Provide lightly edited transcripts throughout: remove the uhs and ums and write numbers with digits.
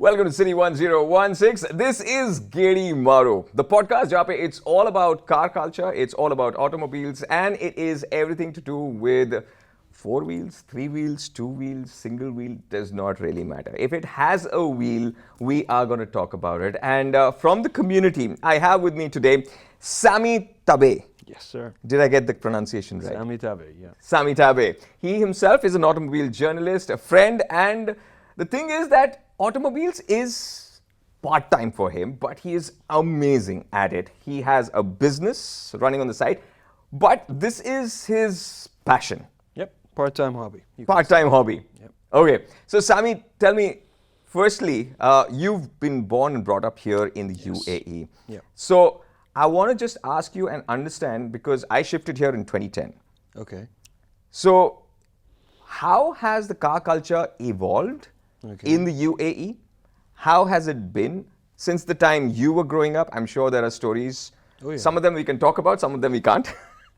Welcome to City 1016. This is Gedi Maru, the podcast jape it's all about car culture, it's all about automobiles, and it is everything to do with four wheels, three wheels, two wheels, single wheel, does not really matter. If it has a wheel, we are going to talk about it. And from the community, I have with me today Samy Tabei. Yes, sir. Did I get the pronunciation right? Samy Tabei, yeah. Samy Tabei. He himself is an automobile journalist, a friend, and the thing is that automobiles is part-time for him, but he is amazing at it. He has a business running on the side, but this is his passion. Yep, part-time hobby. Part-time hobby. Yep. Okay, so Samy, tell me, firstly, you've been born and brought up here in the UAE. Yeah. So I want to just ask you and understand, because I shifted here in 2010. Okay. So how has the car culture evolved in the UAE? How has it been since the time you were growing up? I'm sure there are stories. Oh, yeah. Some of them we can talk about, some of them we can't.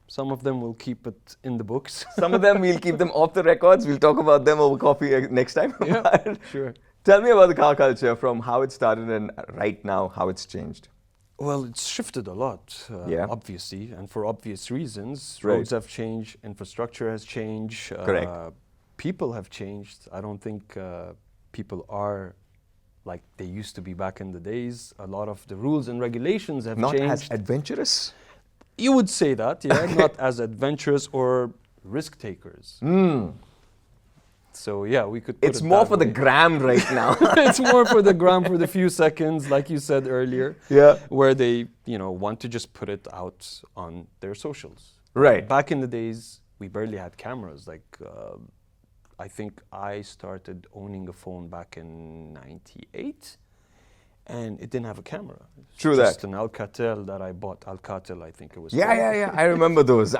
Some of them will keep it in the books. Some of them we'll keep them off the records. We'll talk about them over coffee next time. Yeah, sure. Tell me about the car culture from how it started and right now, how it's changed. Well, it's shifted a lot, obviously, and for obvious reasons. Right. Roads have changed, infrastructure has changed. Correct. People have changed. I don't think people are like they used to be back in the days. A lot of the rules and regulations have Not changed. as adventurous? You would say that, yeah. Not as adventurous or risk takers. So yeah, we could put It's it more that for the way. gram right now. It's more for the gram for the few seconds, like you said earlier. Yeah. Where they, want to just put it out on their socials. Right. Back in the days, we barely had cameras. Like, I think I started owning a phone back in '98, and it didn't have a camera. True Just that. an Alcatel that I bought. Alcatel, I think it was. Yeah. I remember those.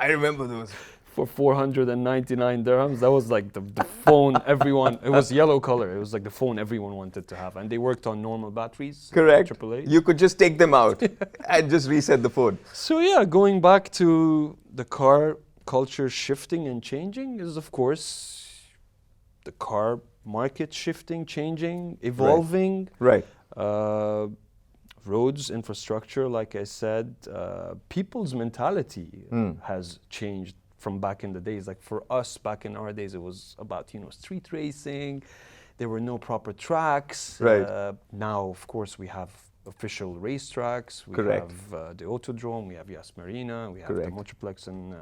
For 499 dirhams. That was like the phone everyone, it was yellow color. It was like the phone everyone wanted to have. And they worked on normal batteries. Correct. AAA. You could just take them out and just reset the phone. So yeah, going back to the car culture shifting and changing is of course the car market shifting, changing, evolving. Right. Roads, infrastructure, like I said, people's mentality has changed from back in the days. Like for us, back in our days, it was about, street racing. There were no proper tracks. Right. Now, of course, we have official racetracks. We Correct. have the Autodrome, we have Yas Marina, we have Correct. the Motorplex in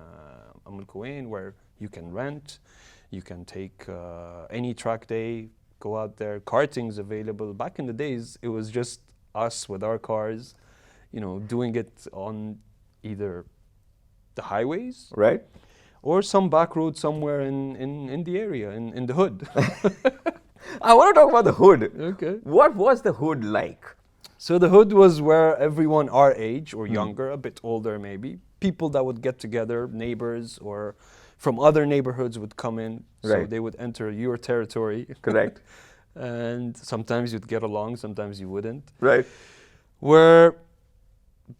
Al Kuwain, where you can rent, you can take any track day, go out there. Karting's available. Back in the days, it was just us with our cars, doing it on either the highways, Right. or some back road somewhere in the area, in the hood. I want to talk about the hood. Okay. What was the hood like? So the hood was where everyone our age or younger, a bit older maybe, people that would get together, neighbors or from other neighborhoods would come in. So Right. they would enter your territory. Correct. And sometimes you'd get along, sometimes you wouldn't. Right. Where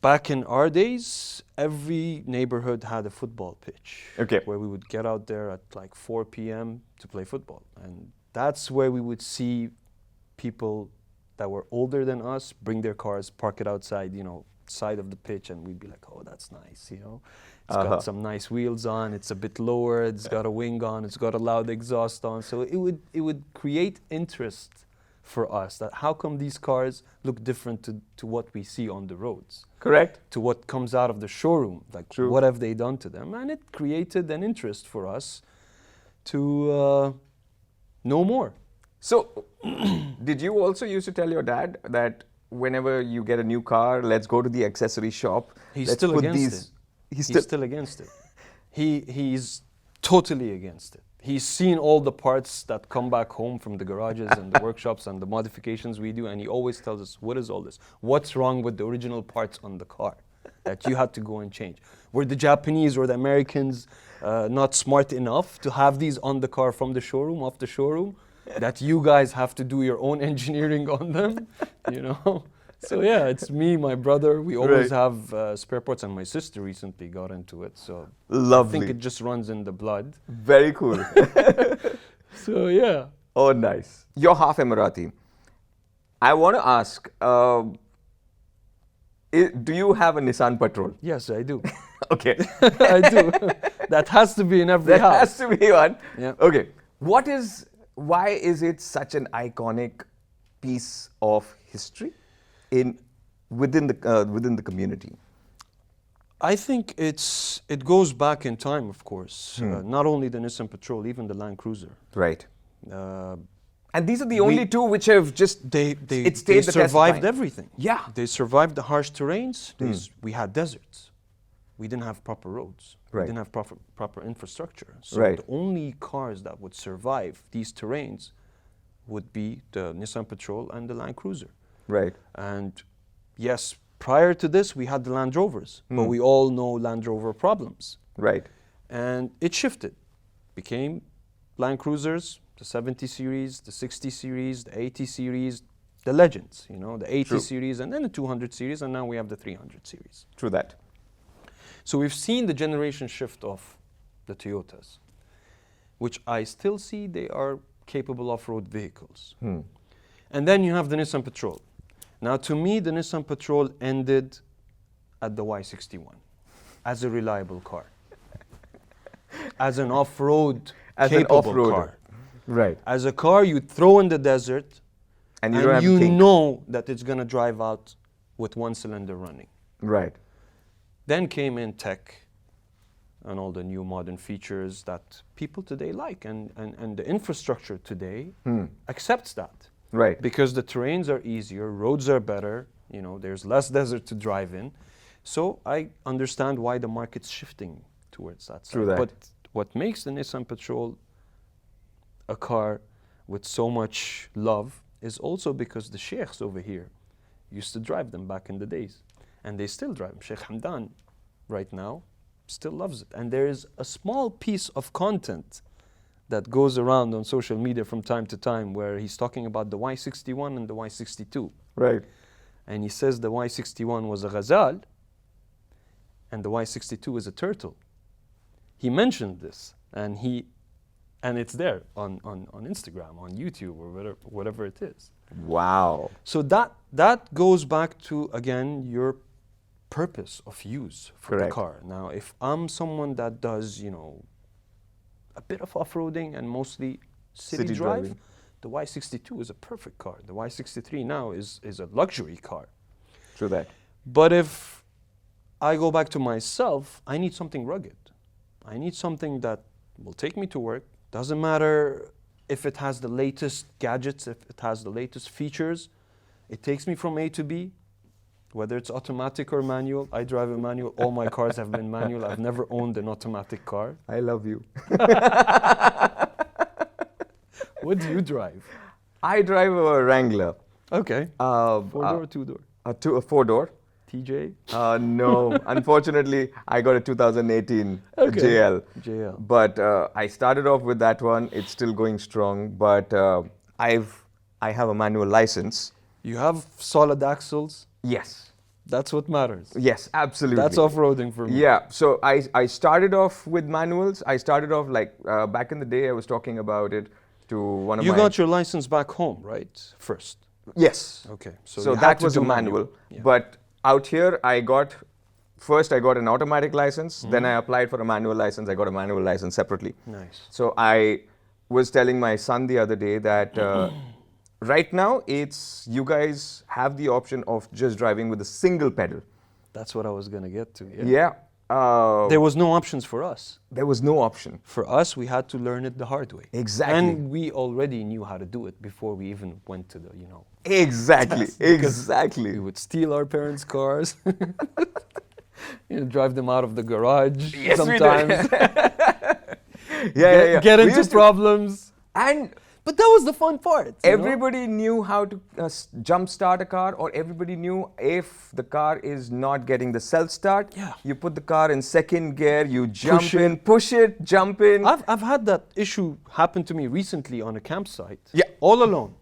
back in our days, every neighborhood had a football pitch. Okay. Where we would get out there at like 4 p.m. to play football. And that's where we would see people that were older than us bring their cars, park it outside, side of the pitch, and we'd be like, oh, that's nice, It's got some nice wheels on, it's a bit lower, it's got a wing on, it's got a loud exhaust on. So it would create interest for us that how come these cars look different to what we see on the roads, Correct. to what comes out of the showroom, like True. what have they done to them? And it created an interest for us to know more. So, did you also used to tell your dad that whenever you get a new car, let's go to the accessory shop? He's let's still put against these. it. He's He's still against it. He's totally against it. He's seen all the parts that come back home from the garages and the workshops and the modifications we do, and he always tells us, what is all this? What's wrong with the original parts on the car that you had to go and change? Were the Japanese or the Americans not smart enough to have these on the car from the showroom, off the showroom, that you guys have to do your own engineering on them, So yeah, it's me, my brother. We always have spare parts, and my sister recently got into it. So Lovely. I think it just runs in the blood. Very cool. So yeah. Oh, nice. You're half Emirati. I want to ask, do you have a Nissan Patrol? Yes, I do. Okay. I do. That has to be in every There house. has to be one. Yeah. Okay. Why is it such an iconic piece of history within the community? I think it goes back in time, of course. Not only the Nissan Patrol, even the Land Cruiser. Right. Uh, And these are the only two which have just they it stayed the test of survived time. everything. Yeah. They survived the harsh terrains. We had deserts. We didn't have proper roads. Right. We didn't have proper infrastructure. So Right. the only cars that would survive these terrains would be the Nissan Patrol and the Land Cruiser. Right. And yes, prior to this, we had the Land Rovers, but we all know Land Rover problems. Right. And it shifted, became Land Cruisers, the 70 series, the 60 series, the 80 series, the legends, you know, the 80 True. series, and then the 200 series, and now we have the 300 series. True that. So we've seen the generation shift of the Toyotas, which I still see they are capable off-road vehicles. And then you have the Nissan Patrol. Now, to me, the Nissan Patrol ended at the Y61 as a reliable car, as an off-road capable car. Right. As a car you throw in the desert, And you don't have to you think. know that it's going to drive out with one cylinder running. Right. Then came in tech and all the new modern features that people today like, and the infrastructure today accepts that. Right. Because the terrains are easier, roads are better, you know, there's less desert to drive in. So I understand why the market's shifting towards that side. True that. But what makes the Nissan Patrol a car with so much love is also because the sheikhs over here used to drive them back in the days. And they still drive them. Sheikh Hamdan right now still loves it. And there is a small piece of content that goes around on social media from time to time where he's talking about the Y61 and the Y62. Right. And he says the Y61 was a ghazal and the Y62 is a turtle. He mentioned this and it's there on Instagram, on YouTube, or whatever it is. Wow. So that goes back to, again, your purpose of use for Correct. the car. Now, if I'm someone that does, you know, a bit of off-roading and mostly city drive, driving. the Y62 is a perfect car. The Y63 now is a luxury car. True that. But if I go back to myself, I need something rugged. I need something that will take me to work. Doesn't matter if it has the latest gadgets, if it has the latest features. It takes me from A to B, whether it's automatic or manual. I drive a manual. All my cars have been manual. I've never owned an automatic car. I love you. What do you drive? I drive a Wrangler. Okay. Four-door or two-door? A four-door. TJ? No, unfortunately, I got a 2018 Okay. JL. JL. But I started off with that one. It's still going strong. But I have a manual license. You have solid axles. Yes. That's what matters. Yes, absolutely. That's off-roading for me. Yeah. So I started off with manuals. I started off like back in the day. I was talking about it to one of You my. got your license back home, right? First. Yes. Okay. So you had that to was do a manual. Yeah. But out here, I got an automatic license. Then I applied for a manual license. I got a manual license separately. Nice. So I was telling my son the other day that right now, you guys have the option of just driving with a single pedal. That's what I was going to get to. Yeah. Yeah. There was no options for us. There was no option. For us, we had to learn it the hard way. Exactly. And we already knew how to do it before we even went to the, you know. Exactly. test, because Exactly. We would steal our parents' cars, you know, drive them out of the garage Yes, we did. sometimes. Yeah. Get We into used to- problems. But that was the fun part. you know? Everybody knew how to jump start a car, or everybody knew if the car is not getting the self start, Yeah. you put the car in second gear, you jump Push in, push it, jump in. I've had that issue happen to me recently on a campsite. Yeah. All alone.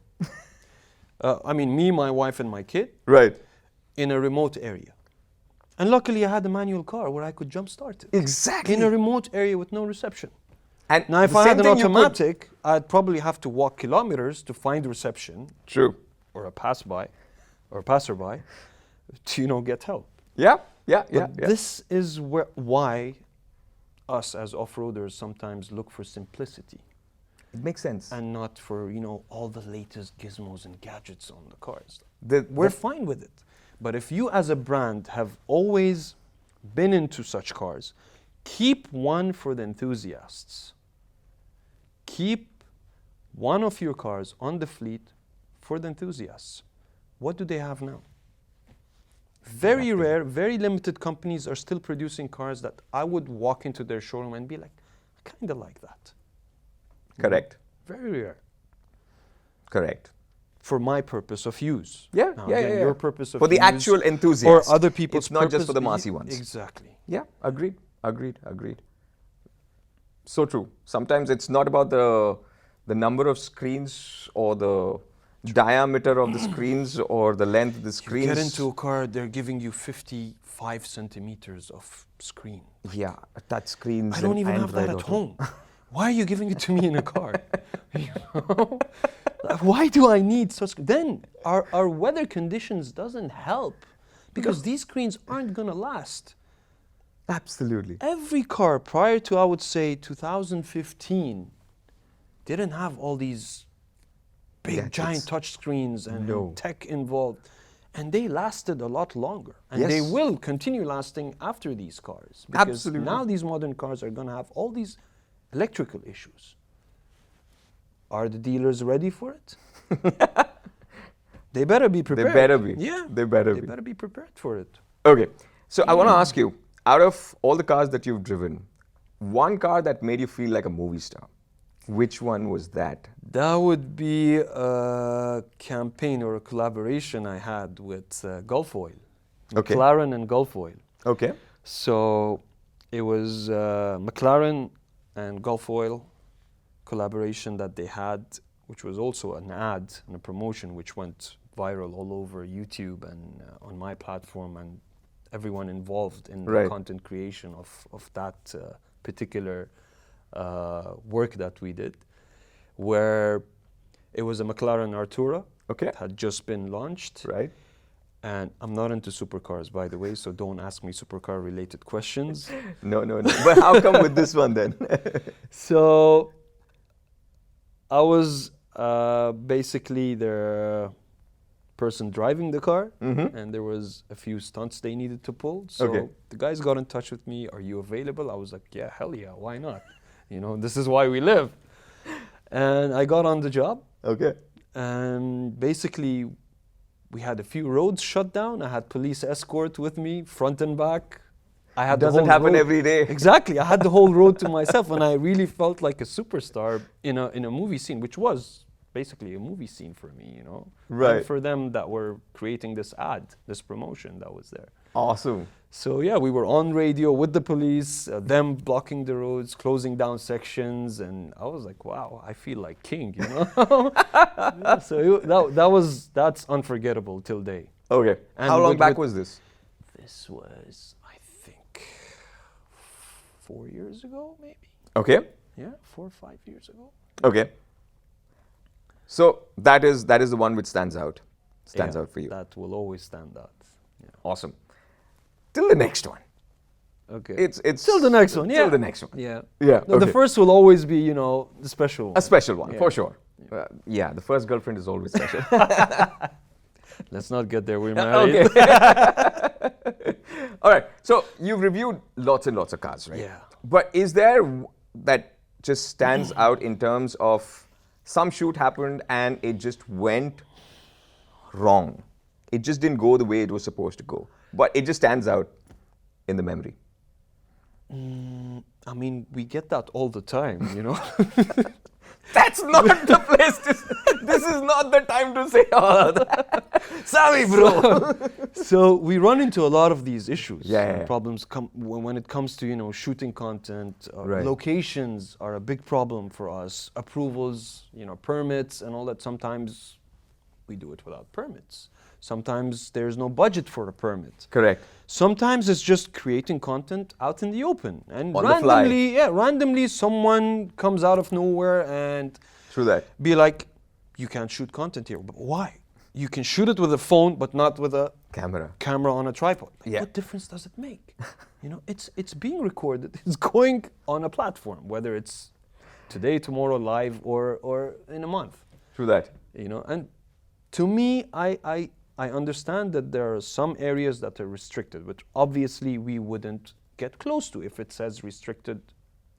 I mean, me, my wife, and my kid Right. in a remote area. And luckily, I had a manual car where I could jump start it. Exactly. In a remote area with no reception. And Now, if the I same had an thing you could- automatic, I'd probably have to walk kilometers to find reception. True. or a passerby to get help. Yeah. But this is why us as off-roaders sometimes look for simplicity. It makes sense. And not for all the latest gizmos and gadgets on the cars. The- We're the- fine with it. But if you as a brand have always been into such cars, keep one for the enthusiasts. Keep one of your cars on the fleet for the enthusiasts. What do they have now? Very rare, very limited companies are still producing cars that I would walk into their showroom and be like, I kind of like that. Correct. Very rare. Correct. For my purpose of use. Yeah, Now, yeah, again, yeah. your purpose of For the use actual enthusiast. or other people's It's not just for the purpose- massy ones. Exactly. Yeah, agreed. So true. Sometimes it's not about the number of screens or the diameter of the screens or the length of the screens. You get into a car, they're giving you 55 centimeters of screen. Yeah, touch screens. I don't and even have that Android at Auto. home. Why are you giving it to me in a car? You know? Why do I need such? Then our weather conditions doesn't help because these screens aren't gonna last. Absolutely. Every car prior to, I would say, 2015 didn't have all these big Gadgets. giant touch screens and No. tech involved. And they lasted a lot longer. And they Yes. will continue lasting after these cars. Because Absolutely. now these modern cars are going to have all these electrical issues. Are the dealers ready for it? They better be prepared. better be. Yeah. They better They be. better be prepared for it. Okay, so I want to ask you, out of all the cars that you've driven, one car that made you feel like a movie star, which one was that? That would be a campaign or a collaboration I had with Gulf Oil. Okay. McLaren and Gulf Oil. Okay. So it was McLaren and Gulf Oil collaboration that they had, which was also an ad and a promotion which went viral all over YouTube and on my platform, and everyone involved in the Right. content creation of that particular work that we did, where it was a McLaren Artura. Okay. It had just been launched. Right. And I'm not into supercars, by the way, so don't ask me supercar related questions. No. But how come with this one then? So I was basically the person driving the car, and there was a few stunts they needed to pull. So Okay. the guys got in touch with me. Are you available? I was like, yeah, hell yeah, why not? This is why we live. And I got on the job, Okay. and basically we had a few roads shut down. I had police escort with me, front and back. I had the Doesn't whole happen road- every day. Exactly. I had the whole road to myself, and I really felt like a superstar in a movie scene, which was basically a movie scene for me, Right. And for them that were creating this ad, this promotion that was there. Awesome. So yeah, we were on radio with the police, them blocking the roads, closing down sections, and I was like, wow, I feel like king, Yeah, so that's unforgettable till day. Okay. And How long with- back with- was this? This was, I think, 4 years ago, maybe. Okay. Yeah, 4 or 5 years ago. Okay. So that is the one which stands out. Stands Yeah, out for you. That will always stand out. Yeah. Awesome. Till the next one. Okay. It's Till the next one. Yeah. Till the next one. Yeah. Yeah, No, the okay. first will always be, the special one. A special one, Yeah. for sure. Yeah, the first girlfriend is always special. Let's not get there. We're married. Okay. All right. So you've reviewed lots and lots of cars, right? Yeah. But is there that just stands out in terms of some shoot happened and it just went wrong? It just didn't go the way it was supposed to go. But it just stands out in the memory. I mean, we get that all the time, That's not the place to. This is not the time to say all of that. Sorry, bro. So we run into a lot of these issues. Yeah. Problems come when it comes to shooting content. Right. Locations are a big problem for us. Approvals, permits, and all that. Sometimes we do it without permits. Sometimes there's no budget for a permit. Correct. Sometimes it's just creating content out in the open, and On the fly. randomly someone comes out of nowhere and True that. be like, "You can't shoot content here." But why? You can shoot it with a phone, but not with a Camera. on a tripod. Like, Yeah. what difference does it make? It's being recorded. It's going on a platform, whether it's today, tomorrow, live, or in a month. True that. And to me, I understand that there are some areas that are restricted, which obviously we wouldn't get close to if it says restricted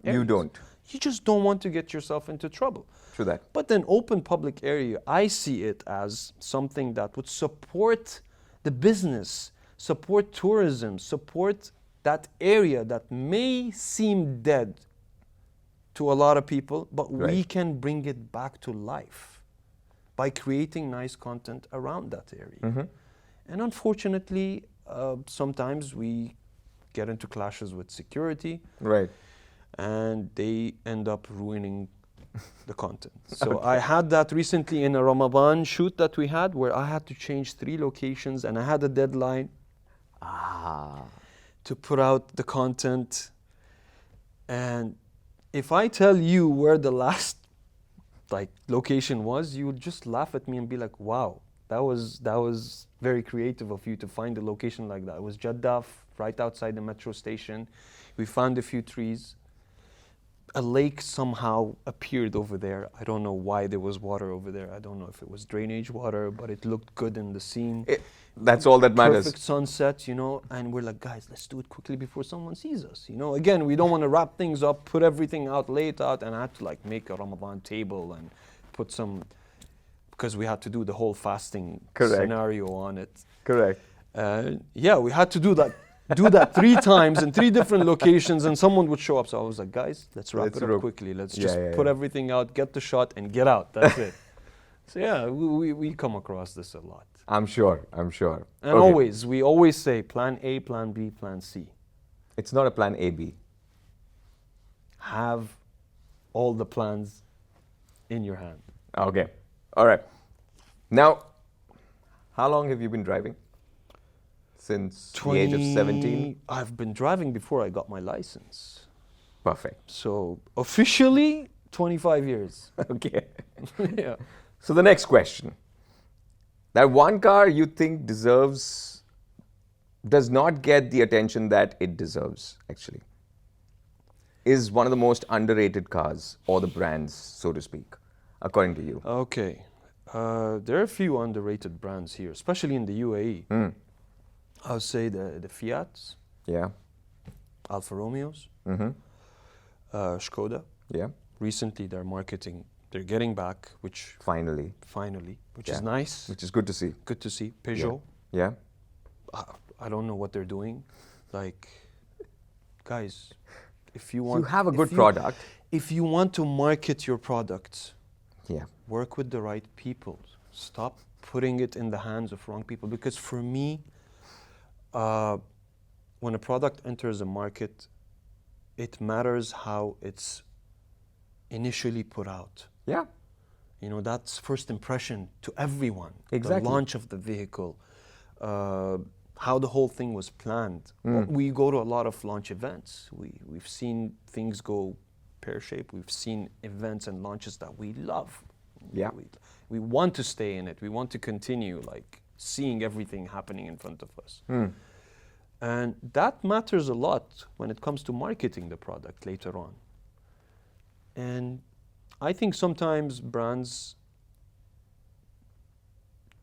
areas. You don't. You just don't want to get yourself into trouble. True that. But then open public area, I see it as something that would support the business, support tourism, support that area that may seem dead to a lot of people, but we Right. can bring it back to life by creating nice content around that area. And unfortunately, sometimes we get into clashes with security, Right. and they end up ruining the content. So I had that recently in a Ramadan shoot that we had, where I had to change 3 locations, and I had a deadline to put out the content. And if I tell you where the last location was, you would just laugh at me and be like, wow, that was very creative of you to find a location like that. It was Jeddah, right outside the metro station. We found a few trees. A lake somehow appeared over there. I don't know why there was water over there. I don't know if it was drainage water, but it looked good in the scene. That's all that matters. Perfect sunset, and we're like, guys, let's do it quickly before someone sees us. Again, we don't want to wrap things up, put everything out, lay it out, and I had to make a Ramadan table and put some, because we had to do the whole fasting scenario on it. Correct. Yeah, we had to do that 3 times in 3 different locations, and someone would show up. So I was like, guys, let's wrap it up quickly. Let's just put everything out, get the shot, and get out. That's it. So yeah, we come across this a lot. I'm sure. And Okay. we always say plan A, plan B, plan C. It's not a plan A, B. Have all the plans in your hand. Okay. All right. Now, how long have you been driving? Since the age of 17? I've been driving before I got my license. Perfect. So officially, 25 years. Okay. Yeah. So the next question. That one car you think does not get the attention that it deserves, actually, is one of the most underrated cars, or the brands, so to speak, according to you. Okay. There are a few underrated brands here, especially in the UAE. I would say the Fiats, Yeah. Alfa Romeos, Skoda. Yeah. Recently, they're getting back, which Finally. which is nice. Which is good to see. Good to see. Peugeot. Yeah. I don't know what they're doing. Guys, if you You want, have a good product. if you want to market your product, Yeah. work with the right people. Stop putting it in the hands of wrong people. Because for me, when a product enters a market, it matters how it's initially put out. Yeah. That's first impression to everyone. Exactly. The launch of the vehicle, how the whole thing was planned. We go to a lot of launch events. We've seen things go pear-shaped. We've seen events and launches that we love. Yeah. We want to stay in it. We want to continue seeing everything happening in front of us. And that matters a lot when it comes to marketing the product later on. And I think sometimes brands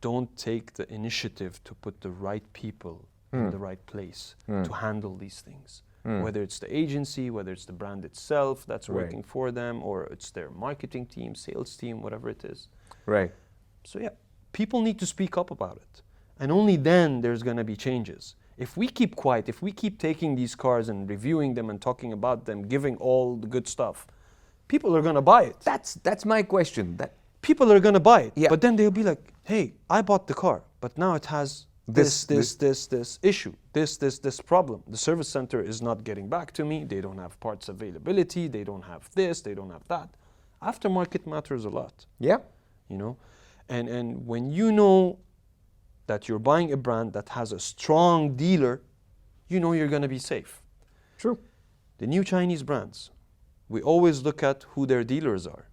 don't take the initiative to put the right people in the right place to handle these things. Whether it's the agency, whether it's the brand itself that's working for them, or it's their marketing team, sales team, whatever it is. Right. So yeah, people need to speak up about it. And only then there's going to be changes. If we keep quiet, if we keep taking these cars and reviewing them and talking about them, giving all the good stuff, people are going to buy it. That's my question. People are going to buy it. Yeah. But then they'll be like, hey, I bought the car, but now it has this issue, this problem. The service center is not getting back to me. They don't have parts availability. They don't have this. They don't have that. Aftermarket matters a lot. Yeah. And when you know that you're buying a brand that has a strong dealer, you're going to be safe. True. The new Chinese brands, we always look at who their dealers are.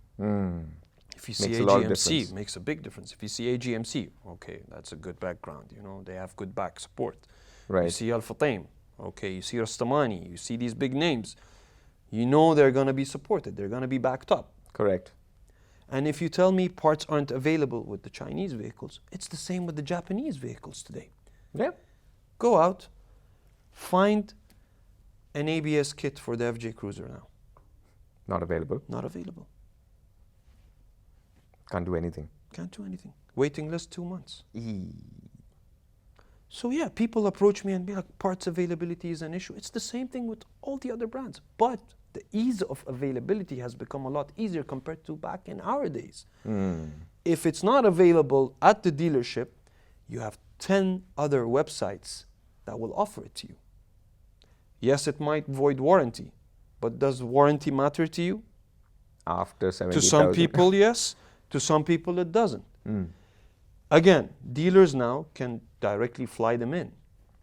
If you see Makes a lot of AGMC, difference. it makes a big difference. If you see AGMC, okay, that's a good background. You know, they have good back support. You Right. see Al-Fataim, okay, you see Rastamani, you see these big names. You know they're going to be supported. They're going to be backed up. Correct. And if you tell me parts aren't available with the Chinese vehicles, it's the same with the Japanese vehicles today. Yeah. Go out, find an ABS kit for the FJ Cruiser now. Not available. Not available. Can't do anything. Can't do anything. Waiting list 2 months. So yeah, people approach me and be like, parts availability is an issue. It's the same thing with all the other brands. But the ease of availability has become a lot easier compared to back in our days. If it's not available at the dealership, you have 10 other websites that will offer it to you. Yes, it might void warranty, but does warranty matter to you? After 70,000. To some people, yes. To some people, it doesn't. Again, dealers now can directly fly them in.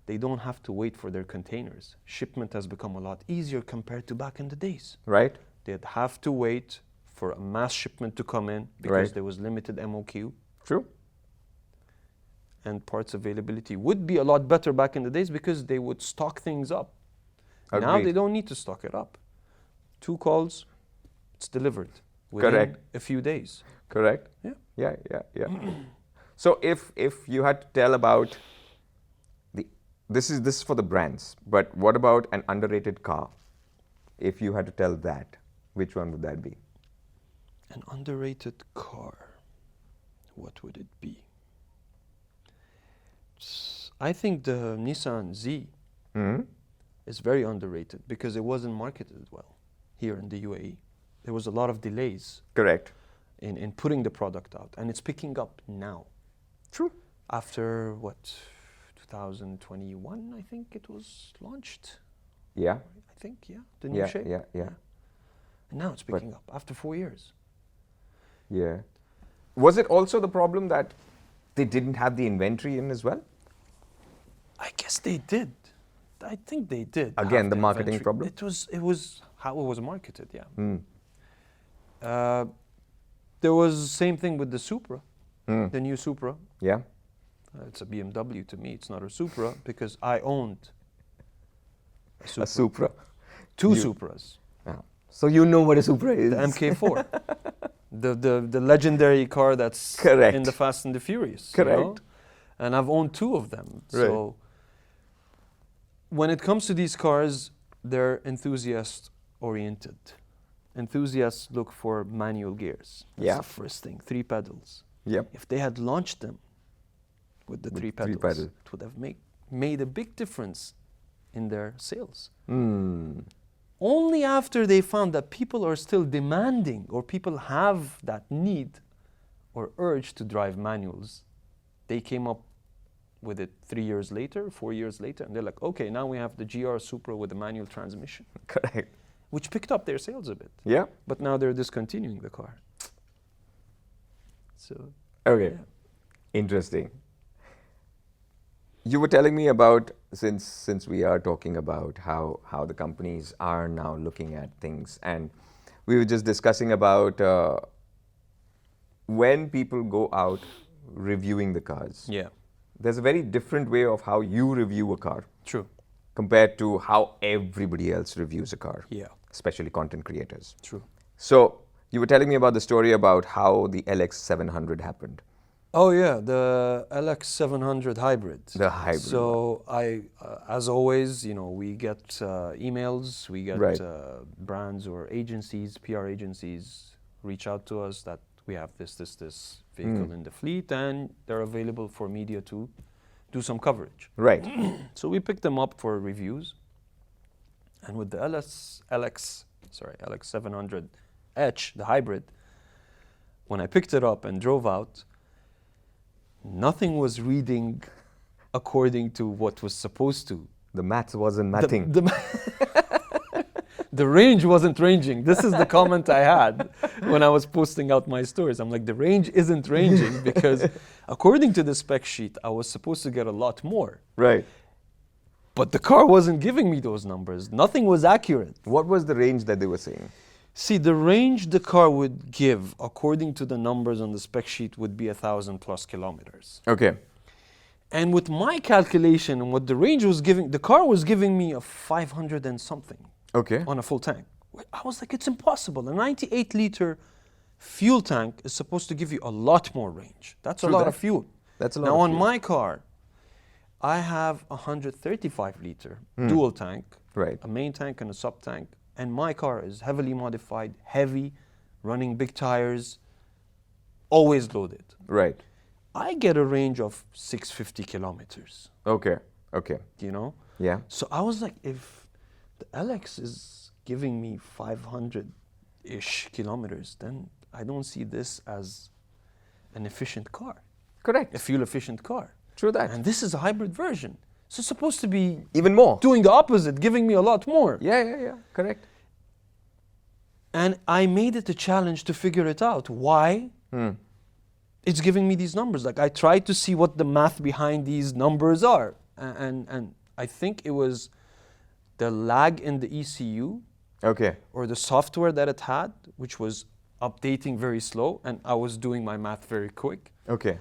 They don't have to wait for their containers. Shipment has become a lot easier compared to back in the days. Right. They'd have to wait for a mass shipment to come in because Right. there was limited MOQ. True. And parts availability would be a lot better back in the days because they would stock things up. Now Agreed. they don't need to stock it up. 2 calls, it's delivered within Correct. a few days. Correct. Yeah. Yeah. So if you had to tell about this is for the brands, but what about an underrated car? If you had to tell that, which one would that be? An underrated car, what would it be? I think the Nissan Z is very underrated because it wasn't marketed well here in the UAE. There was a lot of delays Correct. in putting the product out, and it's picking up now. True. After what, 2021, I think it was launched. Yeah. I think, yeah, the new Yeah. shape. Yeah. And now it's picking up after 4 years. Yeah. Was it also the problem that they didn't have the inventory in as well? I guess they did. I think they did. Again, have the marketing inventory. problem? It was how it was marketed. Yeah. There was the same thing with the Supra, the new Supra. Yeah. It's a BMW to me. It's not a Supra because I owned A Supra. 2 Supras. Yeah. So you know what a Supra is. The MK4, the legendary car that's Correct. in the Fast and the Furious. Correct. You know? And I've owned 2 of them. Right. So when it comes to these cars, they're enthusiast oriented. Enthusiasts look for manual gears. That's Yeah. the first thing. 3 pedals. Yep. If they had launched them with the With 3 3 pedals, pedal. it would have made a big difference in their sales. Only after they found that people are still demanding or people have that need or urge to drive manuals, they came up with it 3 years later, 4 years later, and they're like, okay, now we have the GR Supra with a manual transmission, Correct. which picked up their sales a bit. Yeah. But now they're discontinuing the car. So, Okay. yeah. Interesting. You were telling me about, since we are talking about how the companies are now looking at things, and we were just discussing about when people go out reviewing the cars. Yeah, There's a very different way of how you review a car true. compared to how everybody else reviews a car, Yeah, especially content creators. true. So you were telling me about the story about how the LX700 happened. Oh yeah, the LX700 hybrid. The hybrid So as always, we get emails, we get Right. brands or agencies, PR agencies, reach out to us that we have this vehicle in the fleet, and they're available for media to do some coverage. Right. So we picked them up for reviews, and with the LX700H, the hybrid, when I picked it up and drove out, nothing was reading according to what was supposed to. The maths wasn't mathing. The range wasn't ranging. This is the comment I had when I was posting out my stories. I'm like, the range isn't ranging because according to the spec sheet, I was supposed to get a lot more. Right. But the car wasn't giving me those numbers. Nothing was accurate. What was the range that they were saying? See, the range the car would give, according to the numbers on the spec sheet, would be 1,000+ kilometers. Okay. And with my calculation and what the range was giving, the car was giving me a 500 and something Okay. on a full tank. I was like, it's impossible. A 98-liter fuel tank is supposed to give you a lot more range. That's a lot of fuel. That's a lot Now of on fuel. my car, I have a 135-liter dual tank, Right. a main tank and a sub tank, and my car is heavily modified, heavy, running big tires, always loaded. Right. I get a range of 650 kilometers, Okay. Okay. you know? Yeah. So I was like, if the LX is giving me 500-ish kilometers, then I don't see this as an efficient car, Correct. a fuel-efficient car. True that. And this is a hybrid version. So it's supposed to be Even more. doing the opposite, giving me a lot more. Yeah, yeah, yeah. Correct. And I made it a challenge to figure it out. Why it's giving me these numbers? Like I tried to see what the math behind these numbers are. And I think it was the lag in the ECU Okay. or the software that it had, which was updating very slow. And I was doing my math very quick. Okay.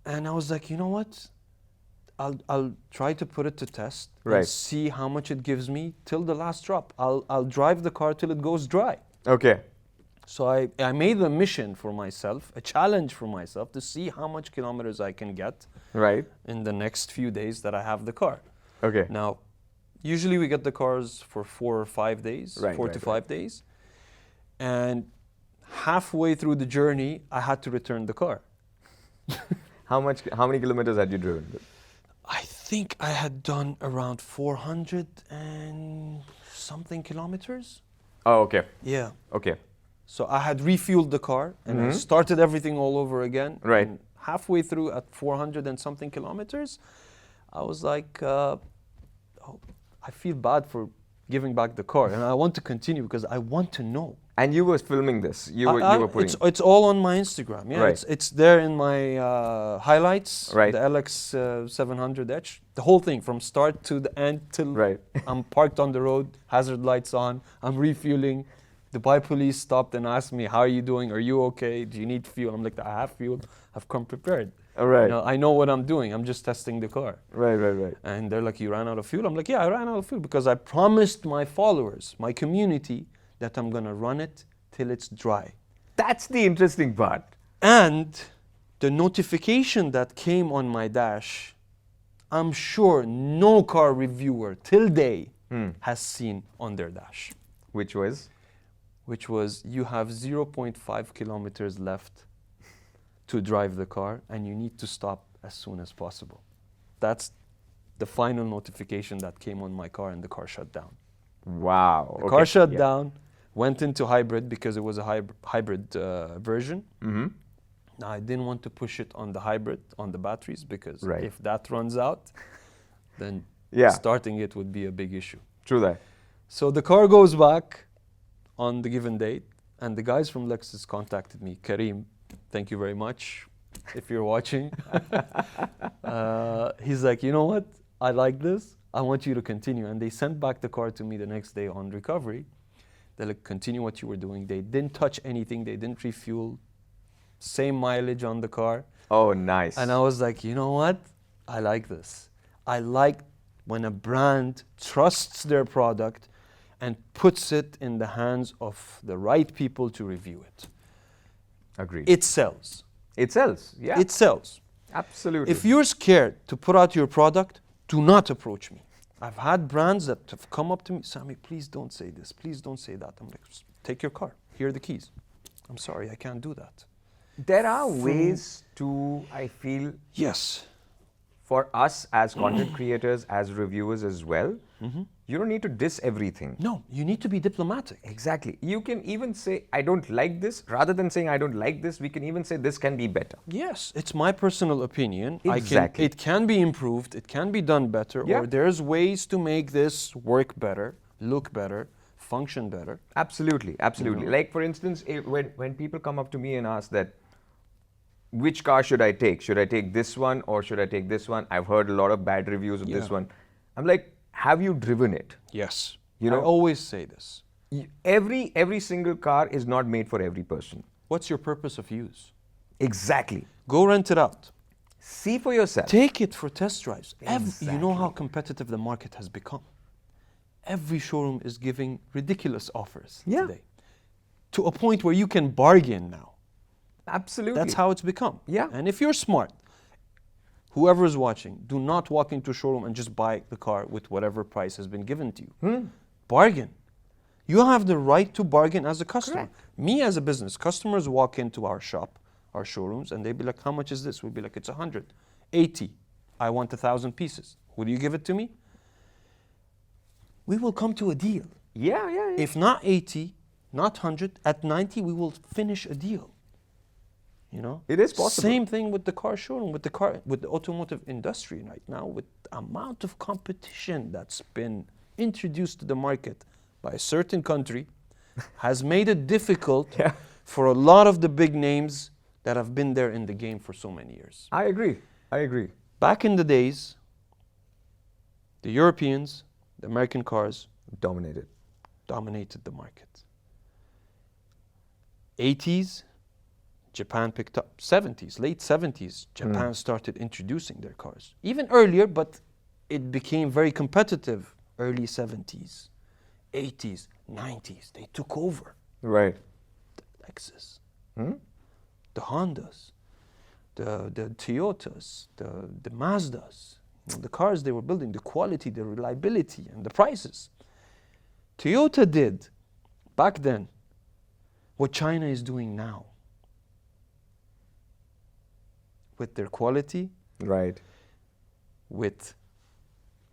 And I was like, you know what? I'll try to put it to test Right. and see how much it gives me till the last drop. I'll drive the car till it goes dry. Okay. So I made a mission for myself, a challenge for myself to see how much kilometers I can get Right. in the next few days that I have the car. Okay. Now, usually we get the cars for 4 or 5 days, Right, 4 right, to right. 5 days. And halfway through the journey, I had to return the car. How many kilometers had you driven? I think I had done around 400 and something kilometers. Oh, okay. Yeah. Okay. So I had refueled the car and I started everything all over again. Right. And halfway through at 400 and something kilometers, I was like, oh, I feel bad for giving back the car. And I want to continue because I want to know. And you were filming this. You were putting. It's all on my Instagram. Yeah, Right. it's there in my highlights. Right. The LX 700H, the whole thing from start to the end till Right. I'm parked on the road, hazard lights on, I'm refueling. The Dubai police stopped and asked me, "How are you doing? Are you okay? Do you need fuel?" I'm like, "I have fuel. I've come prepared. All right. You know, I know what I'm doing. I'm just testing the car." Right. Right. Right. And they're like, "You ran out of fuel?" I'm like, "Yeah, I ran out of fuel because I promised my followers, my community, that I'm gonna run it till it's dry." That's the interesting part. And the notification that came on my dash, I'm sure no car reviewer till day has seen on their dash, Which was? which was you have 0.5 kilometers left to drive the car and you need to stop as soon as possible. That's the final notification that came on my car and the car shut down. Wow. The car shut down, went into hybrid because it was a hybrid version. Mm-hmm. Now, I didn't want to push it on the hybrid, on the batteries, because Right. if that runs out, then Yeah. starting it would be a big issue. True that. So the car goes back on the given date, and the guys from Lexus contacted me. Kareem, thank you very much if you're watching. He's like, you know what? I like this. I want you to continue. And they sent back the car to me the next day on recovery. They're like, continue what you were doing. They didn't touch anything. They didn't refuel. Same mileage on the car. Oh, nice. And I was like, you know what? I like this. I like when a brand trusts their product and puts it in the hands of the right people to review it. Agreed. It sells. It sells. Yeah. It sells. Absolutely. If you're scared to put out your product, do not approach me. I've had brands that have come up to me, Samy, please don't say this, please don't say that. I'm like, take your car, here are the keys. I'm sorry, I can't do that. There are ways to, I feel, Yes. for us as content creators, as reviewers as well, you don't need to diss everything. No, you need to be diplomatic. Exactly. You can even say, I don't like this. Rather than saying, I don't like this, we can even say, this can be better. Yes, it's my personal opinion. Exactly. It can be improved, it can be done better, Yeah. or there's ways to make this work better, look better, function better. Absolutely. Absolutely. Like, for instance, when people come up to me and ask that, which car should I take? Should I take this one or should I take this one? I've heard a lot of bad reviews of this Yeah. one. I'm like, have you driven it? Yes. You know- I always say this. Every single car is not made for every person. What's your purpose of use? Exactly. Go rent it out. See for yourself. Take it for test drives. You know how Exactly. competitive the market has become. Every showroom is giving ridiculous offers Yeah. today, to a point where you can bargain now. Absolutely. That's how it's become. Yeah. And if you're smart, whoever is watching, do not walk into a showroom and just buy the car with whatever price has been given to you. Bargain. You have the right to bargain as a customer. Correct. Me as a business, customers walk into our shop, our showrooms, and they'd be like, how much is this? We'd be like, it's 100. 80. I want 1,000 pieces. Will you give it to me? We will come to a deal. Yeah. If not 80, not 100, at 90, we will finish a deal. You know? It is possible. Same thing with the car showroom, with the automotive industry right now, with the amount of competition that's been introduced to the market by a certain country, has made it difficult Yeah. for a lot of the big names that have been there in the game for so many years. I agree. Back in the days, the Europeans, the American cars dominated the market. 80s, Japan picked up. 70s, late 70s, Japan started introducing their cars. Even earlier, but it became very competitive. Early 70s, 80s, 90s, they took over. Right. The Lexus, the Hondas, the Toyotas, the Mazdas, you know, the cars they were building, the quality, the reliability, and the prices. Toyota did, back then, what China is doing now. With their quality, Right. with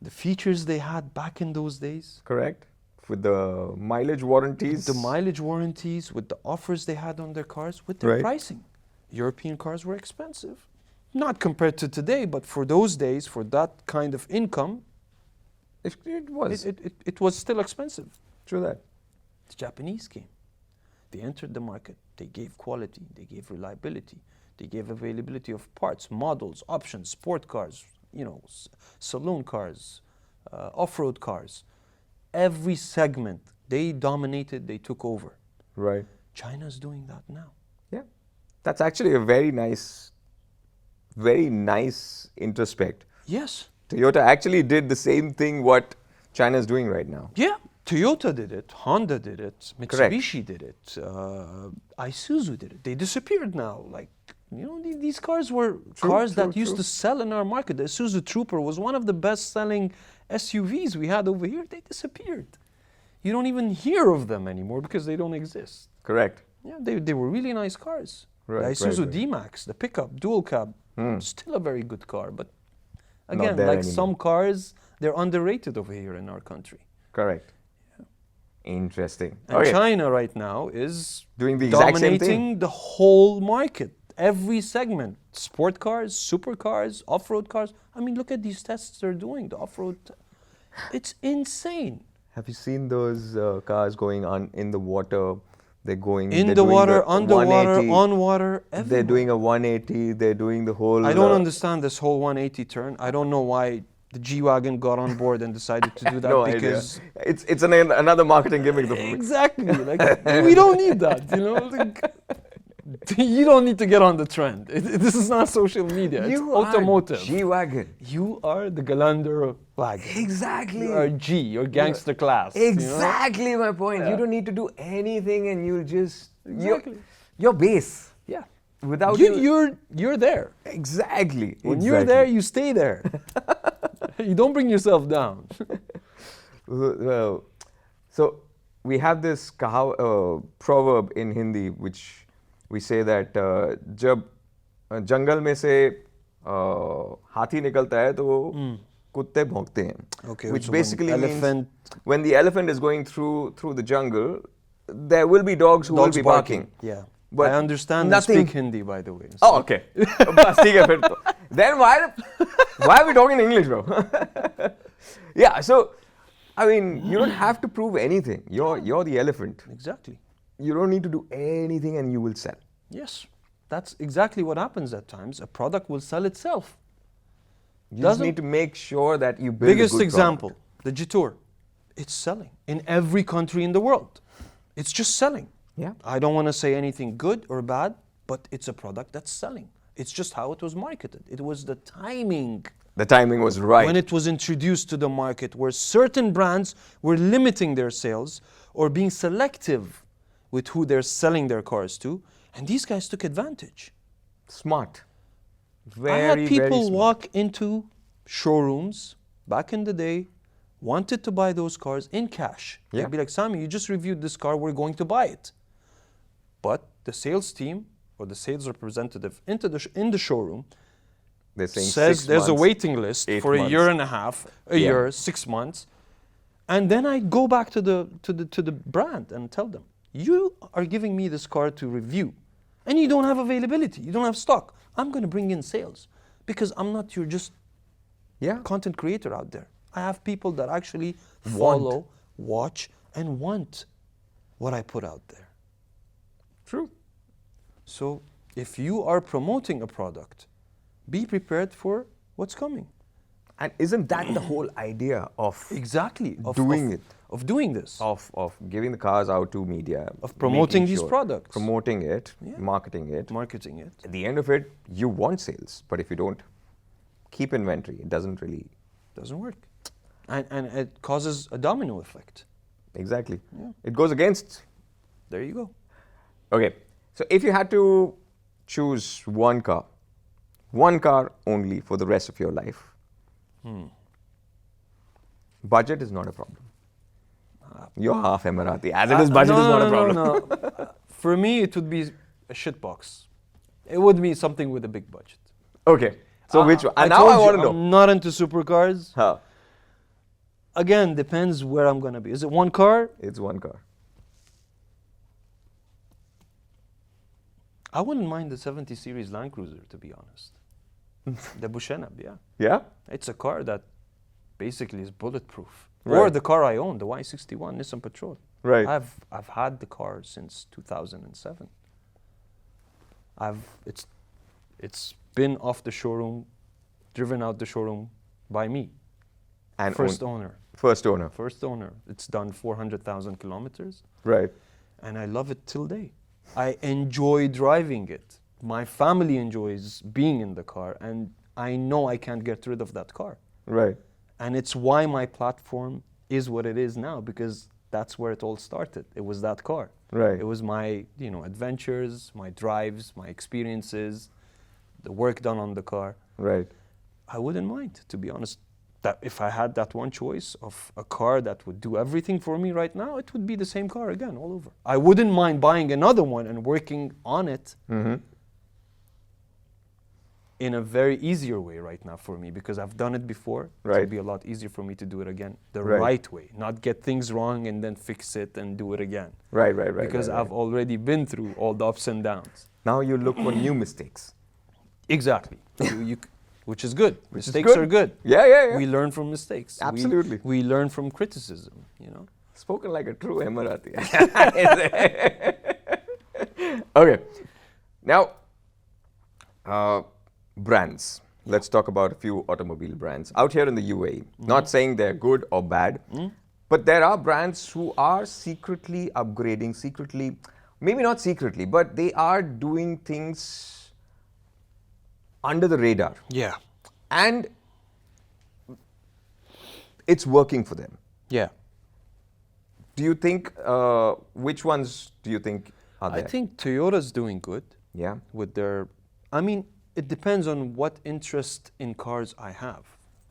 the features they had back in those days, Correct. With the mileage warranties. the mileage warranties, with the offers they had on their cars, with their Right. pricing. European cars were expensive. Not compared to today, but for those days, for that kind of income, It was. it was still expensive. True that. The Japanese came. They entered the market. They gave quality. They gave reliability. They gave availability of parts, models, options, sport cars, you know, saloon cars, off-road cars. Every segment, they dominated, they took over. Right. China's doing that now. Yeah. That's actually a very nice introspect. Yes. Toyota actually did the same thing what China's doing right now. Yeah. Toyota did it. Honda did it. Mitsubishi did it. Isuzu did it. They disappeared now. Like, you know, these cars were cars that used to sell in our market. The Isuzu Trooper was one of the best-selling SUVs we had over here. They disappeared. You don't even hear of them anymore because they don't exist. Correct. Yeah, they were really nice cars. Right, The Isuzu right. D-Max, the pickup, dual cab, still a very good car. But Not again, there like anymore. some cars, they're underrated over here in our country. Correct. Interesting. And Okay. China right now is Doing the exact same dominating thing. the whole market. Every segment, sport cars, supercars, off-road cars. I mean, look at these tests they're doing, the off-road. It's insane. Have you seen those cars going on in the water? They're going In they're the doing water, underwater, 180. on water, They're everywhere. doing a 180. They're doing the whole. I don't understand this whole 180 turn. I don't know why the G-Wagon got on board and decided to do that No because idea. It's another marketing gimmick. exactly, like we don't need that, you know. Like, you don't need to get on the trend. This is not social media. It's automotive. G-Wagon. You are the Galander wagon. Exactly. You are G. You're gangster class. you know? Exactly my point. Yeah. You don't need to do anything, and you'll just Exactly. your base. Yeah. Without You're there. exactly. When you're there, you stay there. You don't bring yourself down. Well, so we have this proverb in Hindi which we say that जब जंगल में से हाथी निकलता है तो वो कुत्ते भौंकते हैं. Okay, Which so when basically elephant- means when the elephant is going through the jungle, there will be dogs who will be barking. Yeah. But I understand nothing- and speak Hindi, by the way. Oh, okay. बस ठीक है फिर तो. Then why are we talking English, bro? Yeah, so I mean, you don't have to prove anything. You're the elephant. Exactly. You don't need to do anything, and you will sell. Yes. That's exactly what happens at times. A product will sell itself. You just Doesn't- need to make sure that you build Biggest a good example, product. the Jetour. It's selling in every country in the world. It's just selling. Yeah. I don't want to say anything good or bad, but it's a product that's selling. It's just how it was marketed. It was the timing The timing was right. when it was introduced to the market, where certain brands were limiting their sales or being selective with who they're selling their cars to, and these guys took advantage. Smart. I Very, had very people smart. walk into showrooms back in the day, wanted to buy those cars in cash. Yeah. They'd be like, Samy, you just reviewed this car, we're going to buy it. But the sales team or the sales representative in the showroom They're saying says 6 there's a months, waiting list 8 for a months. year and a half, a Yeah. year, 6 months. And then I go back to the brand and tell them, you are giving me this car to review and you don't have availability, you don't have stock. I'm going to bring in sales because I'm not your just Yeah. content creator out there. I have people that actually follow, watch, and want what I put out there. True. So if you are promoting a product, be prepared for what's coming. And isn't that the whole idea of Exactly. Doing it. Of doing this. of giving the cars out to media, Of promoting making these products. promoting it, Yeah. marketing it. Marketing it. At the end of it, you want sales, but if you don't keep inventory, it doesn't really. Doesn't work. And it causes a domino effect. Exactly. Yeah. It goes against. There you go. Okay, so if you had to choose one car only for the rest of your life, budget is not a problem. You're half Emirati. As it is, budget is not a problem. No. For me, it would be a shitbox. It would be something with a big budget. Okay, so which one? And now told I you, want to know. I'm not into supercars. Huh. Again, depends where I'm going to be. Is it one car? It's one car. I wouldn't mind the 70 series Land Cruiser, to be honest. The Bushenab, yeah. Yeah? It's a car that basically is bulletproof. Right. Or the car I own, the Y61 Nissan Patrol. Right. I've had the car since 2007. It's been off the showroom, driven out the showroom by me. And First owner. First owner. First owner. It's done 400,000 kilometers, Right. and I love it till day. I enjoy driving it. My family enjoys being in the car, and I know I can't get rid of that car. Right. And it's why my platform is what it is now, because that's where it all started. It was that car. Right. It was my, adventures, my drives, my experiences, the work done on the car. Right. I wouldn't mind, to be honest. That if I had that one choice of a car that would do everything for me right now, it would be the same car again, all over. I wouldn't mind buying another one and working on it in a very easier way right now for me, because I've done it before. It Right. would be a lot easier for me to do it again, the Right. right way, not get things wrong and then fix it and do it again. Right. Because right. I've already been through all the ups and downs. Now you look for new mistakes. Exactly. Which is good. Which is Mistakes good. are good. Yeah. We learn from mistakes. Absolutely. We learn from criticism, Spoken like a true Emirati. Okay. Now, brands. Let's talk about a few automobile brands out here in the UAE. Not saying they're good or bad, but there are brands who are secretly upgrading, maybe not secretly, but they are doing things under the radar. Yeah. And it's working for them. Yeah. Do you think, which ones do you think are there? I think Toyota's doing good Yeah. with their, it depends on what interest in cars I have.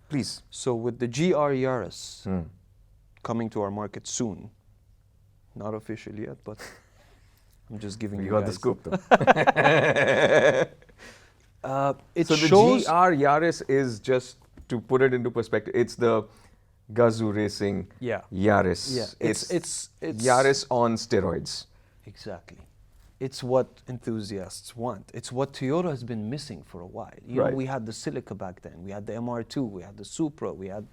Please. So with the GR Yaris coming to our market soon, not official yet, but I'm just giving You you got the guys- scoop though. It So the shows GR Yaris is, just to put it into perspective, it's the Gazoo Racing Yeah. Yaris. Yeah. It's Yaris on steroids. Exactly. It's what enthusiasts want. It's what Toyota has been missing for a while. Right. We had the Celica back then. We had the MR2. We had the Supra. We had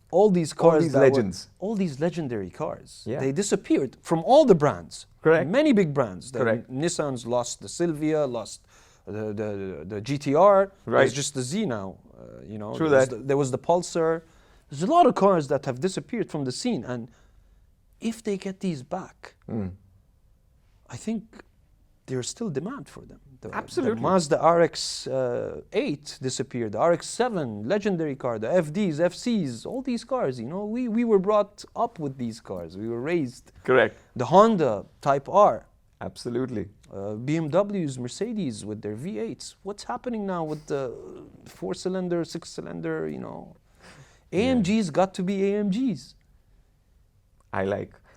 all these cars. these that were- legends. all these legendary cars. Yeah. They disappeared from all the brands. Correct. Many big brands. Correct. Nissan's lost the Silvia, lost the GTR. Right. There's just the Z now. True There was that. there was the Pulsar. There's a lot of cars that have disappeared from the scene, and if they get these back, I think there's still demand for them. Absolutely. The Mazda RX-8 disappeared, the RX-7, legendary car, the FDs, FCs, all these cars, you know, we were brought up with these cars. We were raised. Correct. The Honda Type R. Absolutely. BMWs, Mercedes with their V8s. What's happening now with the 4-cylinder, 6-cylinder, you know? AMGs got to be AMGs.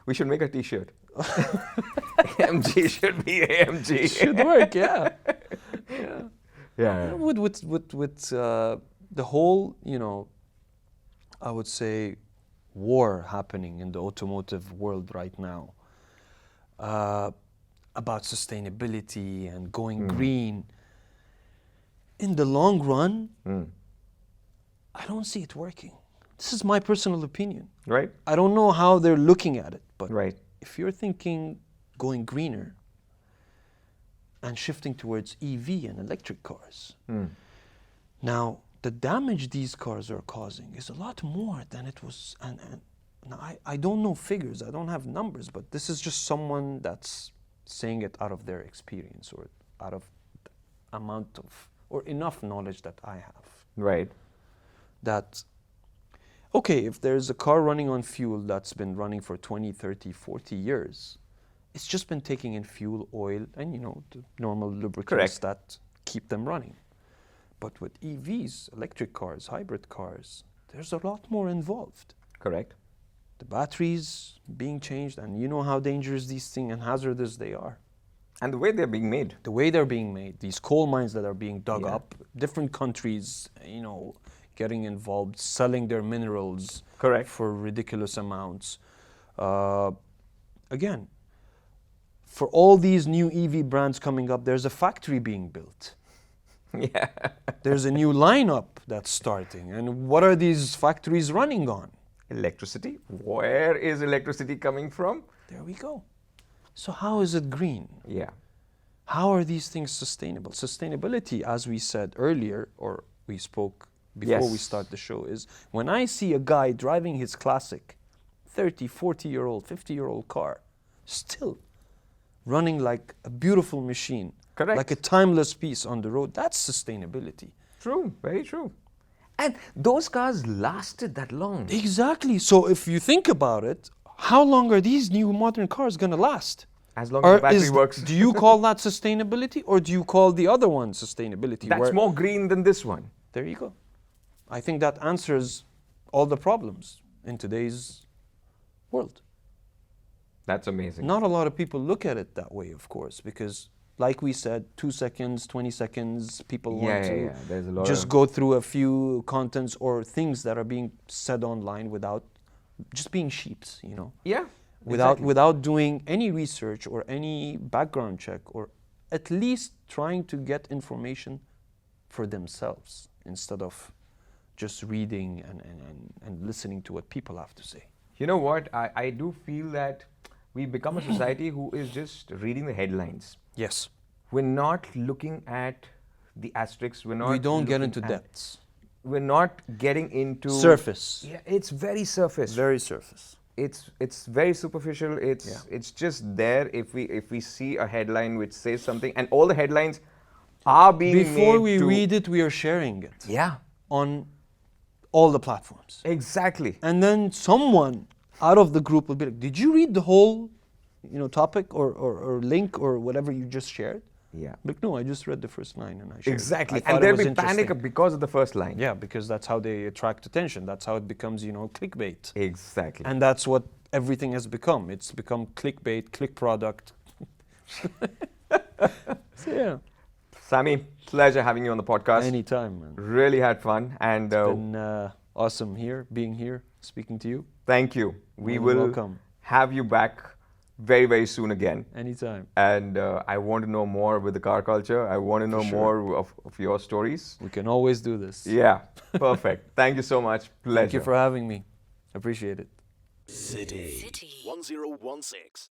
We should make a t-shirt. AMG should be AMG. Should work, yeah. Yeah. With the whole, you know, I would say, war happening in the automotive world right now, about sustainability and going green, in the long run, I don't see it working. This is my personal opinion. Right. I don't know how they're looking at it, but Right. if you're thinking going greener and shifting towards EV and electric cars, now the damage these cars are causing is a lot more than it was. And now I don't know figures, I don't have numbers, but this is just someone that's saying it out of their experience or out of the amount of, or enough knowledge that I have. Right. That, okay, if there's a car running on fuel that's been running for 20, 30, 40 years, it's just been taking in fuel, oil, and, you know, the normal lubricants that keep them running. But with EVs, electric cars, hybrid cars, there's a lot more involved. Correct. The batteries being changed, and you know how dangerous these things and hazardous they are. And the way they're being made. The way they're being made, these coal mines that are being dug up, different countries, you know, getting involved, selling their minerals for ridiculous amounts. Again, for all these new EV brands coming up, there's a factory being built. Yeah. There's a new lineup that's starting. And what are these factories running on? Electricity. Where is electricity coming from? There we go. So how is it green? Yeah. How are these things sustainable? Sustainability, as we said earlier, or we spoke before we start the show, is when I see a guy driving his classic 30, 40-year-old, 50-year-old car, still running like a beautiful machine, like a timeless piece on the road, that's sustainability. True, very true. And those cars lasted that long. Exactly. So if you think about it, how long are these new modern cars going to last? As long as the battery works. Do you call that sustainability, or do you call the other one sustainability? That's more green than this one. There you go. I think that answers all the problems in today's world. That's amazing. Not a lot of people look at it that way, of course, because like we said, 2 seconds, 20 seconds, people want to There's a lot just go through a few contents or things that are being said online without just being sheeps, you know? Yeah. Without doing any research or any background check, or at least trying to get information for themselves instead of just reading and listening to what people have to say. You know what? I do feel that we become a society who is just reading the headlines. Yes. We're not looking at the asterisks. We don't get into depths. We're not getting into surface. Yeah, it's very surface. Very surface. It's very superficial. It's just there if we see a headline which says something, and all the headlines are being before made we read it, we are sharing it. Yeah. On all the platforms. Exactly. And then someone out of the group will be like, "Did you read the whole, you know, topic or link or whatever you just shared?" Yeah. But no, I just read the first line and I shared. Exactly. It. I And there'll be interesting. panic because of the first line. Yeah, because that's how they attract attention. That's how it becomes, you know, clickbait. Exactly. And that's what everything has become. It's become clickbait, click product. So, yeah. Samy, pleasure having you on the podcast. Anytime, man. Really had fun. And it's been awesome being here, speaking to you. Thank you. We will welcome. Have you back very, very soon again. Anytime. And I want to know more with the car culture. I want to know more of your stories. We can always do this. Yeah, perfect. Thank you so much. Pleasure. Thank you for having me. Appreciate it. City 1016.